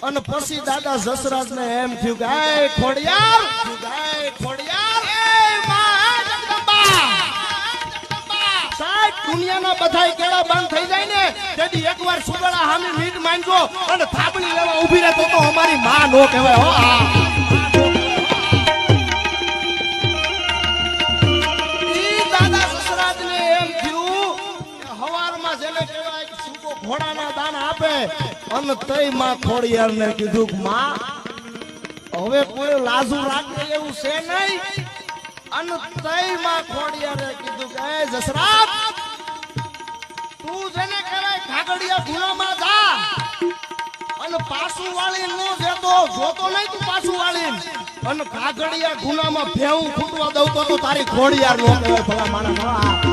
અને પછી દાદા જસરાજ ને એમ થયું કે એ ખોડિયાર એ માં જગદંબા સાહેબ દુનિયાના બધાય કેળા બંધ થઈ જાય ને તેથી એકવાર સુગડા હામી મીટ માંગજો અને થાબડી લેવા ઊભી રહે તો અમારી માં નો કહેવાય હો ઈ દાદા જસરાજ ને એમ થયું હવારમાં જેને કહેવાય સૂકો ઘોડાના દાન આપે અને તઈ માં ખોડિયાર ને કીધું કે માં હવે કોઈ લાજુ રાખે એવું છે નહીં અને તઈ માં ખોડિયારે કીધું કે એ જસરાજ તું જેને કહેવાય ઘાગડિયા ગુનામાં જા અને પાછું વાળી નો દેતો જોતો નહીં તું પાછું વાળી અને ઘાગડિયા ગુનામાં ભેવું ફૂટવા દઉં તો તારી ખોડિયાર નો કહેવાય ભલા માણસ